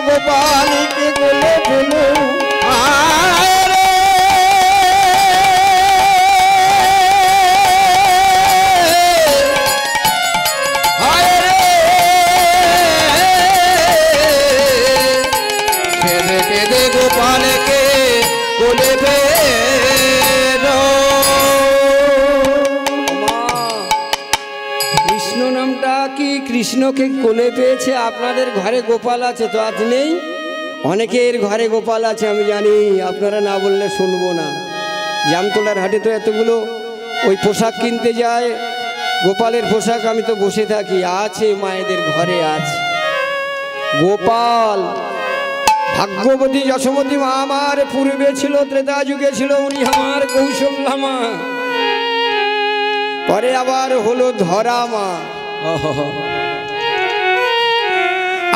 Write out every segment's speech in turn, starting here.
গোপালকে কোলে পেলো গোপালকে কোলে পেলো। কৃষ্ণ নামটা কি কৃষ্ণকে কোলে পেয়েছে? আপনাদের ঘরে গোপাল আছে তো? আজ নেই? অনেকের ঘরে গোপাল আছে আমি জানি, আপনারা না বললে শুনবো না। জামতলার হাটে তো এতগুলো ওই পোশাক কিনতে যায়, গোপালের পোশাক। আমি তো বসে থাকি, আছে মায়েদের ঘরে আছে গোপাল। ভাগ্যবতী যশোমতী মা আমার পূর্বে ছিল, ত্রেতা যুগে ছিল, উনি আমার কৌশল্যা মা। পরে আবার হলো ধরা মা,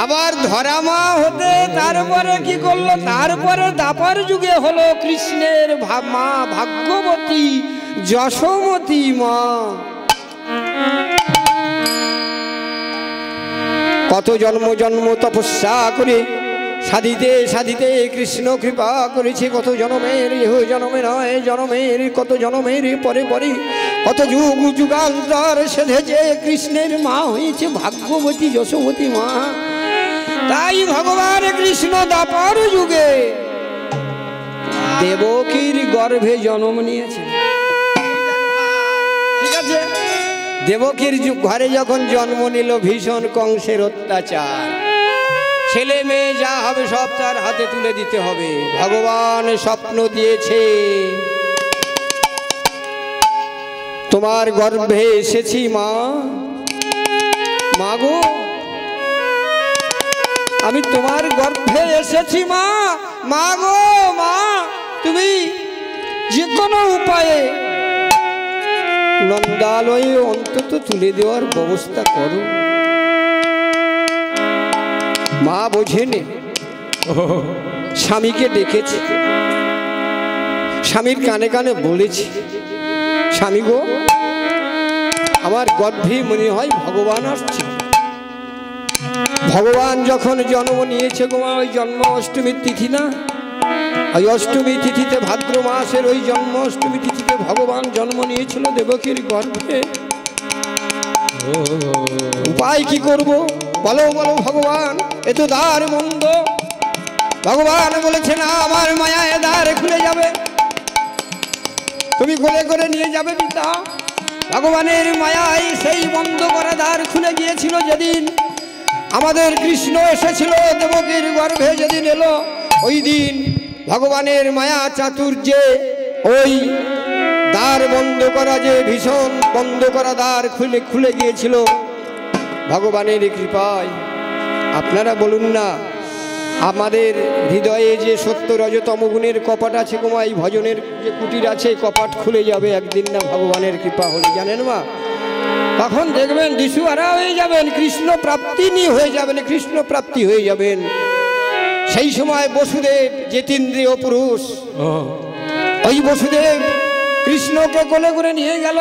আবার ধরা মা হতে তারপরে কি করলো? তারপরে দাপার যুগে হলো কৃষ্ণের মা ভাগ্যবতী যশোমতী মা। কত জন্ম জন্ম তপস্যা করে সাধিতে সাধিতে কৃষ্ণ কৃপা করেছে। কত জনমের, জনমে নয় জনমের, কত জনমের পরে পরে কত যুগ যুগান্তর সেধেছে কৃষ্ণের মা হয়েছে ভাগ্যবতী যশোমতী মা। তাই ভগবান কৃষ্ণ দাপর যুগে দেবকীর গর্ভে জন্ম নিয়েছে। ঠিক আছে, দেবকীর ঘরে যখন জন্ম নিল ভীষণ কংসের অত্যাচার, ছেলে মেয়ে যা হবে সব তার হাতে তুলে দিতে হবে। ভগবান স্বপ্ন দিয়েছে, তোমার গর্ভে এসেছি মা, মাগো আমি তোমার গর্ভে এসেছি মা, মাগো মা তুমি যে কোনো উপায়ে নন্দালয়ে অন্তত তুলে দেওয়ার ব্যবস্থা করো। মা বোঝেনি, স্বামীকে ডেকেছে, স্বামীর কানে কানে বলেছে, স্বামী গো আমার গর্ভে মনে হয় ভগবান আসছে। ভগবান যখন জন্ম নিয়েছে গো মা, ওই জন্ম অষ্টমীর তিথি না, ওই অষ্টমী তিথিতে ভাদ্র মাসের ওই জন্ম অষ্টমী তিথিতে ভগবান জন্ম নিয়েছিল দেবকীর গর্ভে। উপায় কি করব বলো বলো ভগবান, এ তো দ্বার বন্ধ। ভগবান বলেছে না, আমার মায়ায় দ্বার খুলে যাবে, তুমি কোলে করে নিয়ে যাবে পিতা। ভগবানের মায়ায় সেই বন্ধ করা দ্বার খুলে গিয়েছিল যেদিন আমাদের কৃষ্ণ এসেছিল দেবকীর গর্ভে। যেদিন এলো ওই দিন ভগবানের মায়া চাতুর্যে ওই দ্বার বন্ধ করা, যে ভীষণ বন্ধ করা দ্বার খুলে গিয়েছিল ভগবানের কৃপায়। আপনারা বলুন না, আমাদের হৃদয়ে যে সত্য রজতম গুণের কপাট আছে গোমা, এই ভজনের যে কুটির আছে কপাট খুলে যাবে একদিন না ভগবানের কৃপা হলে, জানেন মা? তখন দেখবেন দিশুয়ারা হয়ে যাবেন, কৃষ্ণ প্রাপ্তি নিয়ে হয়ে যাবেন, কৃষ্ণ প্রাপ্তি হয়ে যাবেন। সেই সময় বসুদেব যেতীন্দ্রিয় পুরুষ, ওই বসুদেব কৃষ্ণকে কোলে করে নিয়ে গেল,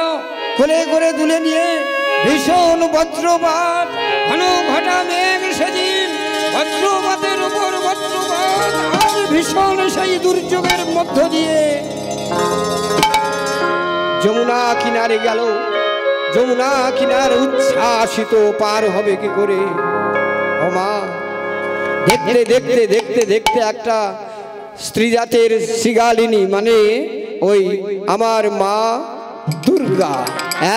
কোলে করে তুলে নিয়ে ভীষণ বজ্রপাত, ঘন ঘটা মেঘ সেদিন, বজ্রপাতের উপর বজ্রপাত, আর ভীষণ সেই দুর্যোগের মধ্য দিয়ে যমুনা কিনারে গেল। যমুনা কিনারে উচ্ছ্বাসিত, পার হবে কি করে? ও মা, দেখতে দেখতে দেখতে দেখতে একটা স্ত্রী জাতের শ্রীগালিনী, মানে ওই আমার মা দুর্গা,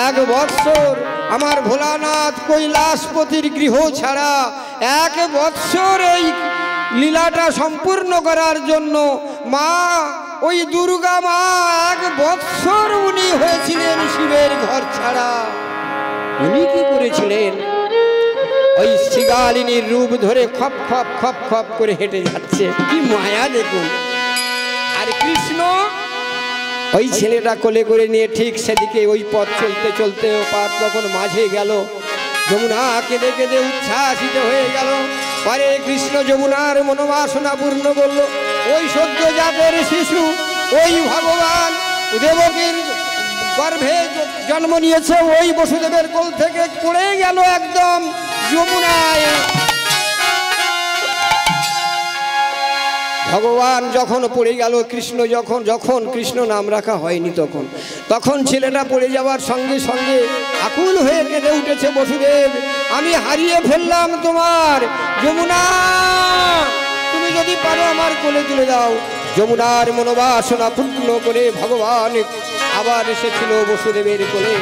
1 বৎসর আমার ভোলানাথ কৈলাসপতির গৃহ ছাড়া 1 বৎসর এই লীলাটা সম্পূর্ণ করার জন্য মা ওই দুর্গা মা 1 বৎসর উনি হয়েছিলেন শিবের ঘর ছাড়া। উনি কি করেছিলেন? ওই শ্রীগালিনীর রূপ ধরে খপ খপ খপ খপ করে হেঁটে যাচ্ছে, কি মায়া দেখুন। আর কৃষ্ণ ওই ছেলেটা কোলে করে নিয়ে ঠিক সেদিকে ওই পথ চলতে চলতে পার তখন মাঝে গেল। যমুনা কেঁদে কেঁদে উচ্ছ্বাসিত হয়ে গেল। পরে কৃষ্ণ যমুনার মনোবাসনা পূর্ণ করলো। ওই সদ্যজাতের শিশু, ওই ভগবান দেবকীর গর্ভে জন্ম নিয়েছে, ওই বসুদেবের কোল থেকে পড়ে গেল একদম যমুনায়। ভগবান যখন পড়ে গেল, কৃষ্ণ যখন কৃষ্ণ নাম রাখা হয়নি তখন ছেলেটা পড়ে যাওয়ার সঙ্গে সঙ্গে আকুল হয়ে কেঁদে উঠেছে, বসুদেব আমি হারিয়ে ফেললাম তোমার যমুনা, তুমি যদি পারো আমার কোলে তুলে দাও। যমুনার মনোবাসনা পূর্ণ করে ভগবান আবার এসেছিল বসুদেবের কোলে।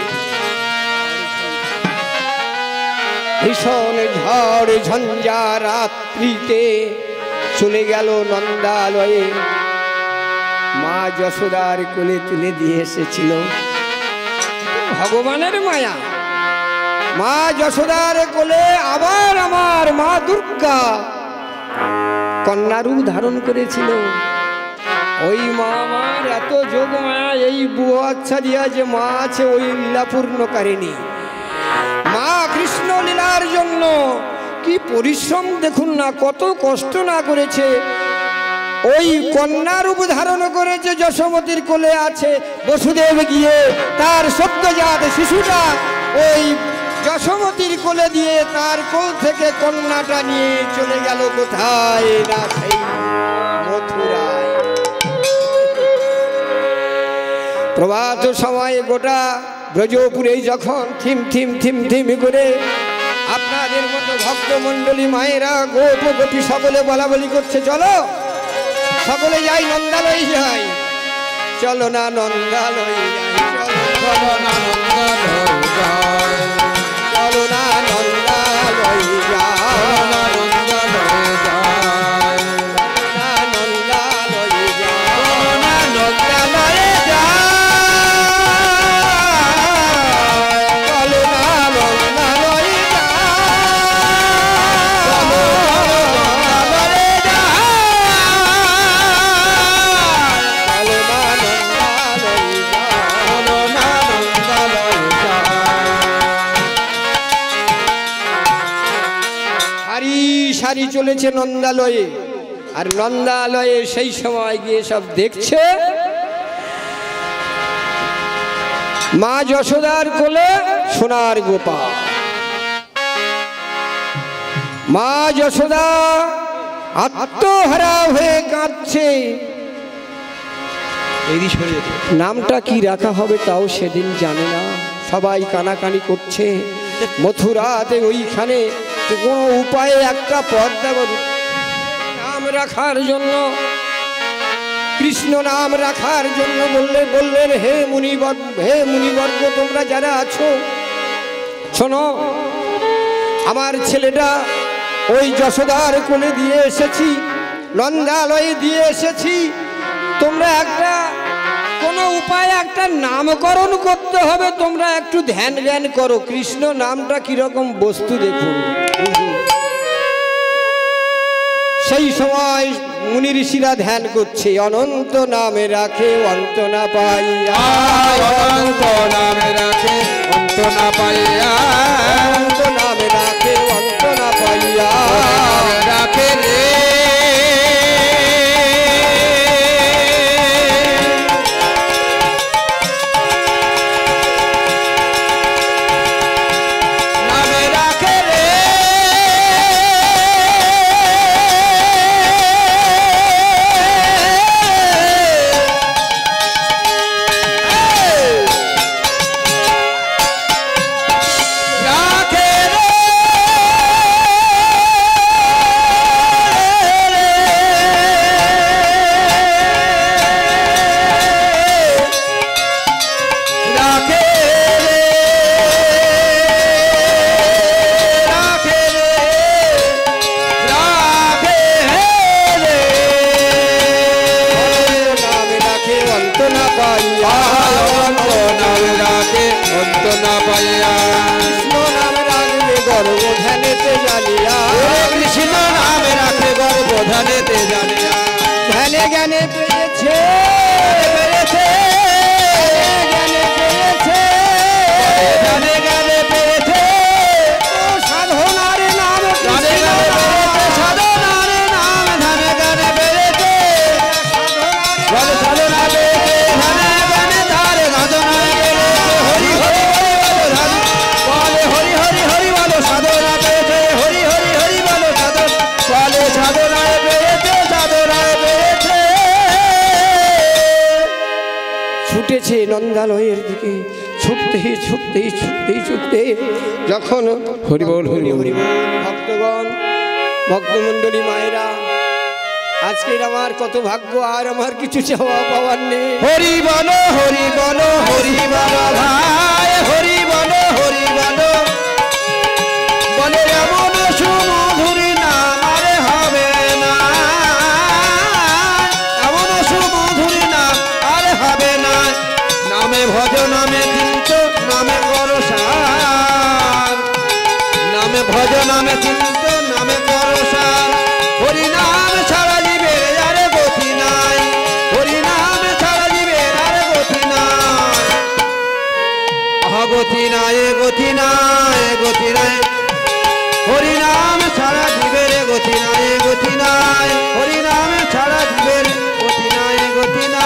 ভীষণ ঝড় ঝঞ্ঝা রাত্রিতে চলে গেল নন্দালয়ে, মা যশোদার কোলে তুলে দিয়ে এসেছিল। ভগবানের মায়া, মা যশোদার কোলে আবার আমার মা দুর্গা কন্যারূপ ধারণ করেছিল। ওই মা আমার এত যোগ মায়া, এই বুয়ো আচ্ছা দিয়া যে মা আছে ওই লীলাপূর্ণকারিণী মা কৃষ্ণ লীলার জন্য কি পরিশ্রম দেখুন না, কত কষ্ট না করেছে। ওই কন্যারূপ ধারণ করেছে, যশোমতীর কোলে আছে। বসুদেব গিয়ে তার সদ্যজাত শিশুটা ওই যশোমতীর কোলে দিয়ে তার কোল থেকে কন্যাটা নিয়ে চলে গেল কোথায় না, সেই মথুরায়। প্রভাত সময়ে গোটা ব্রজপুরে যখন থিম থিম থিম থিম করে আপনাদের মতো ভক্তমণ্ডলী মায়েরা গোপ গোপী সকলে বলা বলি করছে, চলো সকলে যাই নন্দালয়ে যাই, চলো না নন্দালয়ে যাই, চলো না নন্দালয়ে যাই, চলো না নন্দালয়ে যাই, সারি চলেছে নন্দালয়ে। আর নন্দালয়ে সেই সময় গিয়ে সব দেখছে মা যশোদার কোলে সোনার গোপাল। মা যশোদা আত্মহারা হয়ে কাঁদছে। নামটা কি রাখা হবে তাও সেদিন জানে না, সবাই কানাকানি করছে। মথুরাতে ওইখানে কোনো উপায়ে একটা পর্দা নাম রাখার জন্য, কৃষ্ণ নাম রাখার জন্য বললেন হে মুনিবর্গ তোমরা যারা আছো শোনো, আমার ছেলেটা ওই যশোদার কোলে দিয়ে এসেছি, নন্দালয়ে দিয়ে এসেছি, তোমরা একটা কোনো উপায়ে একটা নামকরণ করতে হবে, তোমরা একটু ধ্যান জ্ঞান করো। কৃষ্ণ নামটা কিরকম বস্তু দেখুন। সেই সময় মুনি ঋষিরা ধ্যান করছে, অনন্ত নামে রাখে অন্ত না পাইয়া, অনন্ত নামে রাখে অন্ত না পাইয়া, অনন্ত নামে রাখে অন্ত না পাইয়া, রাখে রে নন্দালয়ের দিকে ছুটতে যখন হরি বল ভক্তগণ ভক্তমণ্ডলী মায়েরা, আজকের আমার কত ভাগ্য, আর আমার কিছু চাওয়া পাওয়ার নেই। হরি বলো হরি বলো হরি বলো ভাই, হরি বলো বলে এমন সুমধুর নাম আরে হবে না, এমন সুমধুর নাম আরে হবে না। নামে ভজ নামে চিন্ত নামে করসার, নামে ভজ নামে চিন্ত নামে করসার। হরি নাম ছাড়া জীবের আরে গতি নাই, হরি নাম ছাড়া জীবের আরে গতি নাই, গতি নাই গতি নাই গতি নাই। হরি নাম ছাড়া জীবের গতি নাই গতি নাই, হরি নাম ছাড়া জীবের গতি নাই গতি নাই।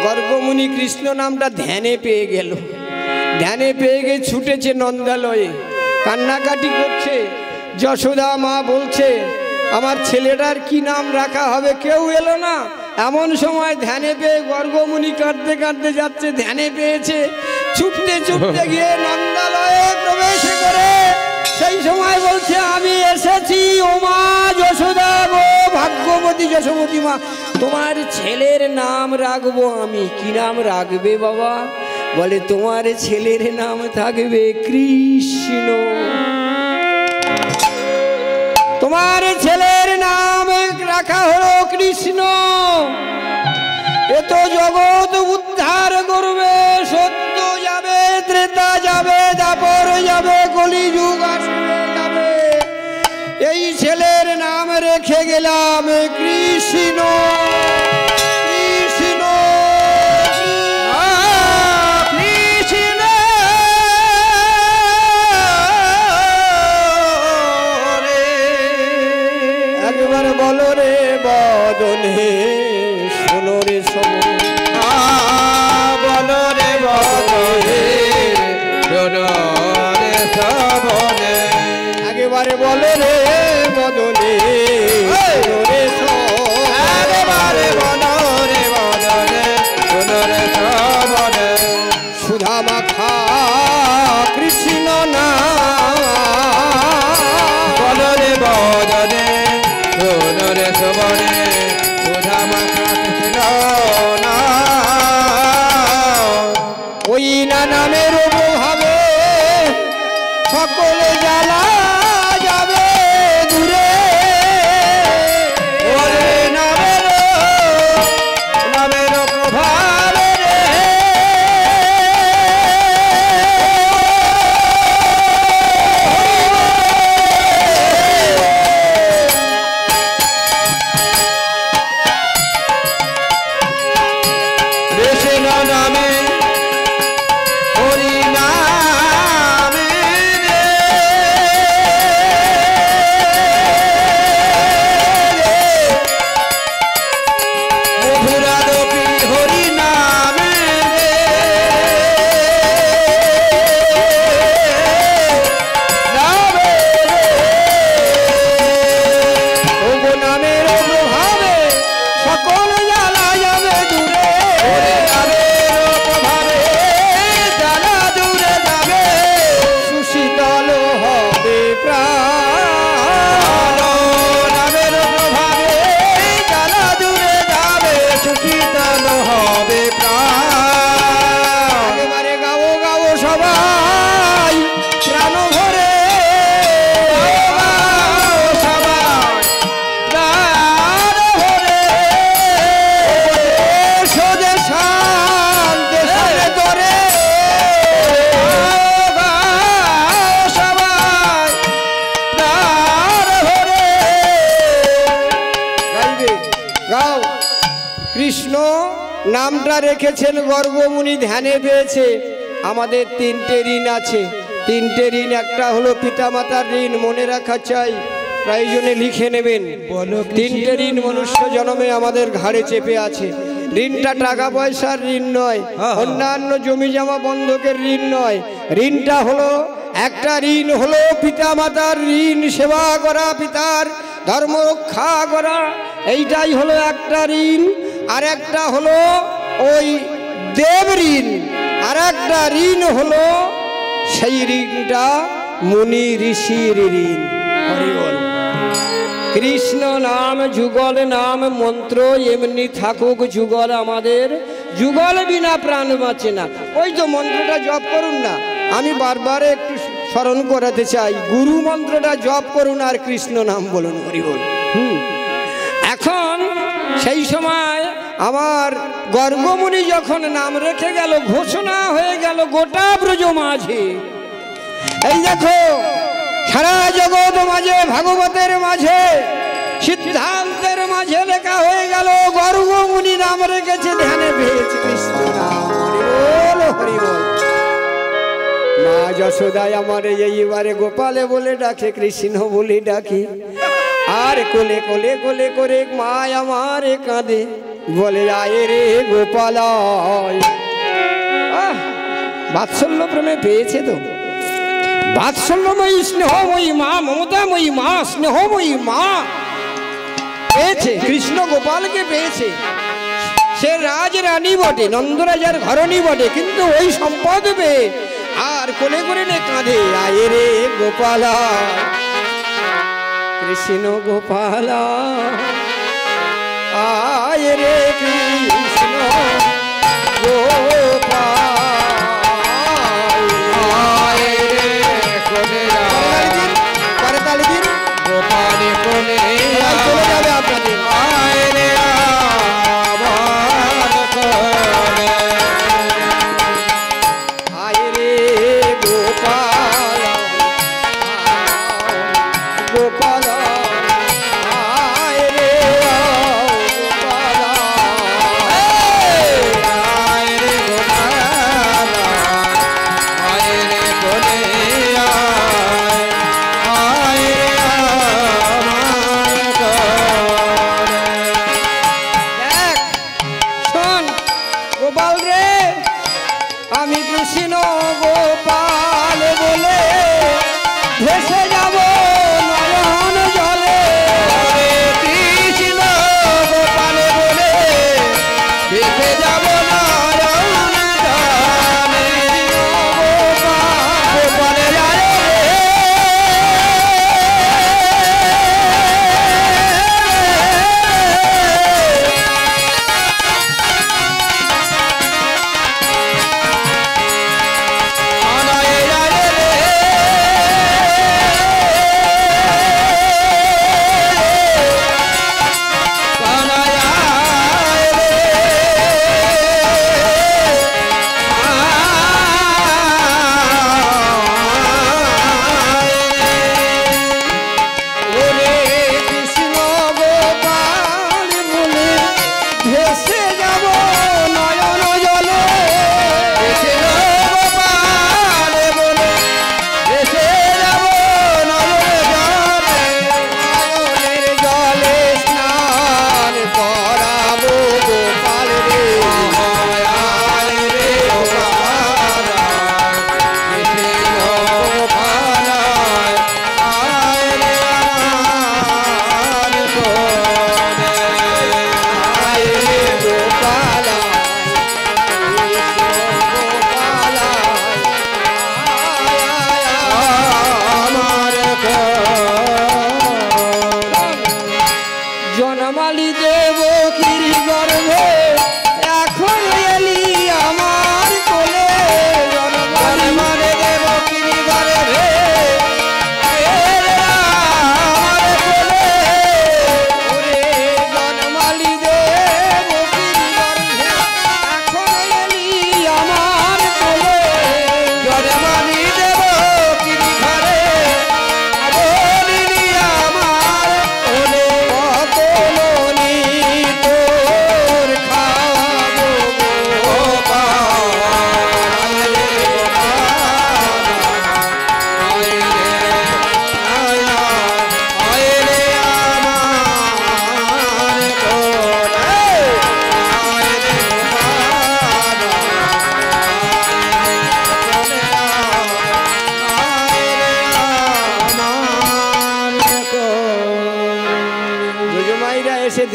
গর্গমুনি কৃষ্ণ নামটা ধ্যানে পেয়ে গেল, ধ্যানে পেয়ে গিয়ে ছুটেছে নন্দালয়ে, কান্নাকাটি করছে। যশোদা মা বলছে আমার ছেলেটার কি নাম রাখা হবে, কেউ এলো না। এমন সময় ধ্যানে পেয়ে গর্গমুনি কাঁদতে কাঁদতে যাচ্ছে, ধ্যানে পেয়েছে, ছুটতে গিয়ে নন্দালয়ে প্রবেশ করে সেই সময় বলছে আমি এসেছি ও মা যশোদা গো, ভাগ্যবতী যশোমতী মা, তোমার ছেলের নাম রাখবো আমি। কি নাম রাখবে বাবা? বলে তোমার ছেলের নাম থাকবে কৃষ্ণ। তোমার ছেলের নাম রাখা হলো কৃষ্ণ। এ তো জগৎ উদ্ধার করবে, সত্য যাবে, ত্রেতা যাবে, দাপর যাবে, কলিযুগ আসবে যাবে। এই ছেলের নাম রেখে গেলাম কৃষ্ণ। একবার বলো রে বদনে শোনো রে শোনো, বলো রে বদনে শোনো রে শোনে। একেবারে বলো রে বদনে শোনো রে শোনো, একেবারে বলো রে বদনে শোনো রে শোনে। সুধা মাখা কৃষ্ণ নাম, বলো রে বদনে শোনো রে শোনে। সুধা মাখা কৃষ্ণ নাম, ওই না নামের প্রভাবে সকলে জ্বালা যাবে দূরে। ওরে নামের প্রভাবে রে, কৃষ্ণ নামে হরি নামে রে, মধুরাদপি হরি নামে রে, নামে রে। ওগো নামের প্রভাবে সকল জ্বালা যাবে দূরে। ওরে নামের প্রভাবে জ্বালা দূরে যাবে, সুশীতল হবে প্রাণ। নামের প্রভাবে জ্বালা দূরে যাবে, সুখীতল হবে প্রাণ। একেবারে গাও গাও সবাই প্রাণ ভরে, সবাই প্রাণ ভরে, সোজে শান্তি সারে করে। সবাই প্রাণ ভরে। গাইবে গাও। কৃষ্ণ নামটা রেখেছেন গর্গমুনি, ধ্যানে পেয়েছে। আমাদের তিনটে ঋণ আছে, তিনটে ঋণ। একটা হলো পিতামাতার ঋণ, মনে রাখা চাই, প্রয়োজনে লিখে নেবেন। তিনটে ঋণ মনুষ্য জন্মে আমাদের ঘাড়ে চেপে আছে। ঋণটা টাকা পয়সার ঋণ নয়, অন্যান্য জমি জমা বন্ধকের ঋণ নয়। ঋণটা হলো একটা ঋণ হলো পিতামাতার ঋণ, সেবা করা, পিতার ধর্ম রক্ষা করা, এইটাই হলো একটা ঋণ। আর একটা হলো ওই দেব ঋণ, আর একটা ঋণ হলো সেই ঋণটা মুনি ঋষির ঋণ। হরি বল। কৃষ্ণ নাম যুগল নাম মন্ত্র এমনি থাকুক যুগল আমাদের, যুগল বিনা প্রাণ বাঁচে না। ওই তো মন্ত্রটা জপ করুন না, আমি বারবার একটু স্মরণ করাতে চাই, গুরু মন্ত্রটা জপ করুন আর কৃষ্ণ নাম বলুন। হরি বল। এখন সেই সময় আমার গর্গমুনি যখন নাম রেখে গেল, ঘোষণা হয়ে গেল গোটা ব্রজ মাঝে, এই দেখো সারা জগৎ মাঝে, ভাগবতের মাঝে, সিদ্ধান্তের মাঝে লেখা হয়ে গেল গর্গমুনি নাম রেখেছে, ধ্যানে পেয়েছে কৃষ্ণ নাম। হরি বল, হরি বল। মা যশোদায় আমার এইবারে গোপালে বলে ডাকে, কৃষ্ণ বলে ডাকে, আর কোলে কোলে কোলে করে মা আমার কাঁদে, বলে আয় রে গোপাল। বাৎসল্য প্রেমে পেয়েছে তো, বাৎসল্যময়ী স্নেহময়ী মা, মমতাময়ী মা, স্নেহময়ী মা পেয়েছে, কৃষ্ণ গোপালকে পেয়েছে। সে রাজ রানী বটে, নন্দরাজার ঘরণী বটে, কিন্তু ওই সম্পদ পেয়ে আর কোলে করে নে কাঁধে, আয় রে গোপাল, কৃষ্ণ গোপাল, আয় রে কৃষ্ণ গোপাল।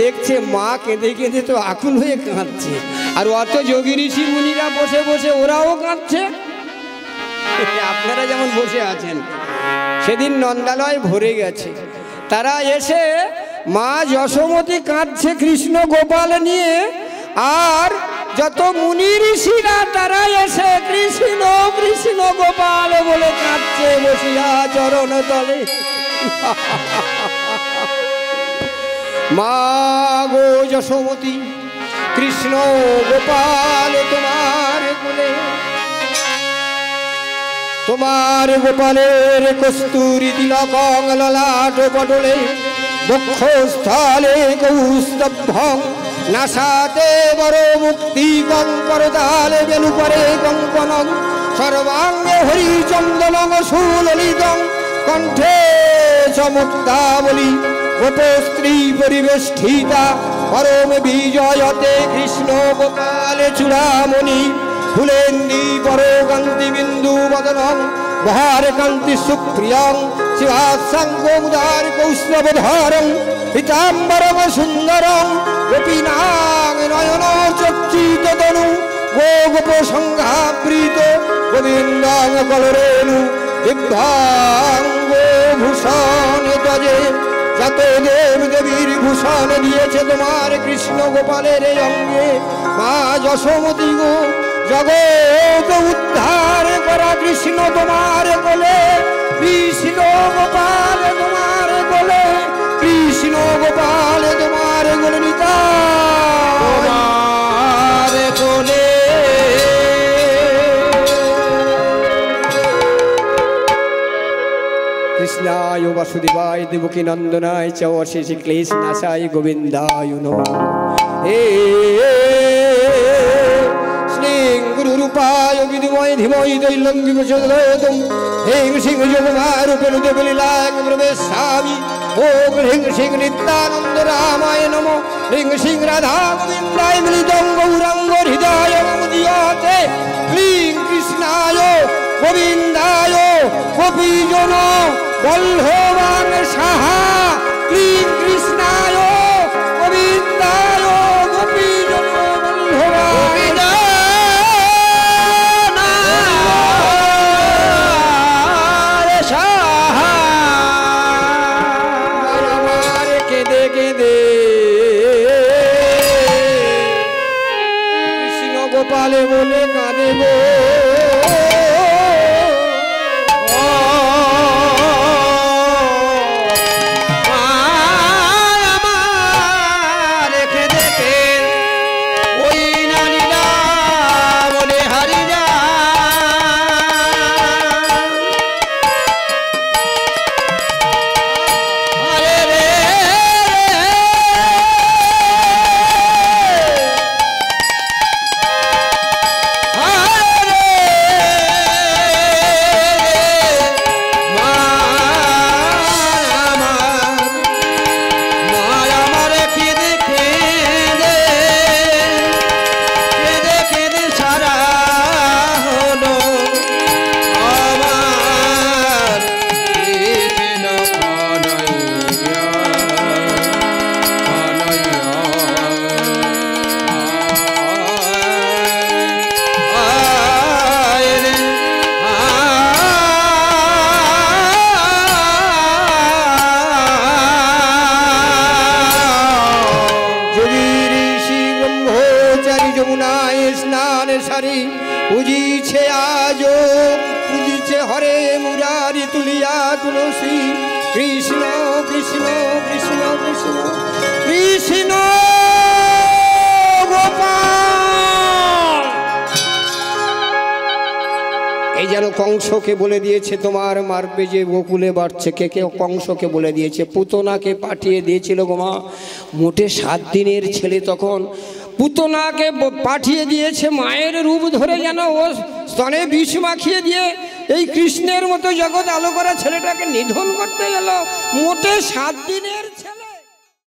দেখছে মা কেঁদে কেঁদে তো আকুল হয়ে কাঁদছে, আর অত যোগী ঋষি মুনিরা বসে বসে ওরাও কাঁদছে। আপনারা যেমন বসে আছেন, সেদিন নন্দালয় ভরে গেছে, তারা এসে মা যশোমতী কাঁদছে কৃষ্ণ গোপাল নিয়ে, আর যত মুনি ঋষিরা তারা এসে কৃষ্ণ কৃষ্ণ গোপাল বলে কাঁদছে বসিয়া চরণ তলে। মা গো যশোমতী কৃষ্ণ গোপাল তোমার কোলে, তোমার গোপালের কস্তুরী তিলক ললাট পটলে, বক্ষস্থলে কৌস্তভ্যং নাসাতে বড় মুক্তি করতালে বেলুপরে কঙ্কনং, সর্বাঙ্গে হরিচন্দনং সুললিতং, কণ্ঠে চমুক্তাবলী গোপস্ত্রী পরিবেষ্টিতা, পরম বিজয়তে কৃষ্ণ গোপালে চূড়ামণি, ফুলেন্দি পরকান্তি বিন্দু বদনং, বহার কান্তি সুপ্রিয়ং, শিবাসাঙ্গোদার কৌস্তবধারং, পীতাম্বরং সুন্দরং, গোপীনাং নয়ন চক্ষিত তনু, গোপ সংঘাবৃত গোবিন্দং কলরেণু, দিব্যাঙ্গ ভূষণ তজে, যত দেব দেবীর ভূষণ দিয়েছে তোমার কৃষ্ণ গোপালের এই অঙ্গে। মা যশোমতী গো, জগৎ উদ্ধার করা কৃষ্ণ তোমার কোলে, কৃষ্ণ গোপাল তোমার কোলে, কৃষ্ণ গোপাল তোমার কোলে, নিতাই কোলে। কৃষ্ণায় বাসুদেবায় দেবকী নন্দনায় চ অশেষে ক্লেশ নাশায় গোবিন্দায় নমঃ। হে শ্রীং গুরুরূপায় বিদুময় ধীমহি দৈলঙ্গি প্রচোদয়াৎ, হেং সিং যোগমারূপেণ দেবলীলায় প্রবেশামি। ওম হ্রিং সিং নিত্যানন্দ রামায় নমঃ, হ্রিং সিং রাধা গোবিন্দায় মিলিতং গৌরাঙ্গ হৃদয় মমদীয়তে, ক্লীং কৃষ্ণায় গোবিন্দায় গোপীজন বল্লভাং সাহা, ক্লীং কৃষ্ণায় গোবিন্দায় গোপীজন বল্লভাং সাহা। আমার কেঁদে কেঁদে কৃষ্ণ গোপালে বলে কাঁদে গো, পুজিছে আজ পুজিছে হরে মুরারি তুলিয়া তুলসী, কৃষ্ণ কৃষ্ণ কৃষ্ণ কৃষ্ণ কৃষ্ণ গোপাল। এই যেন কংসকে বলে দিয়েছে তোমার মারবে যে গোকুলে বাড়ছে, কে কে কংসকে বলে দিয়েছে, পুতনাকে পাঠিয়ে দিয়েছিল গোমা, মোটে 7 দিনের ছেলে তখন পুতনাকে পাঠিয়ে দিয়েছে মায়ের রূপ ধরে, যেন ও স্তনে বিষ মাখিয়ে দিয়ে এই কৃষ্ণের মতো জগৎ আলো করা ছেলেটাকে নিধন করতে গেল। মোটে 7 দিনের ছেলে।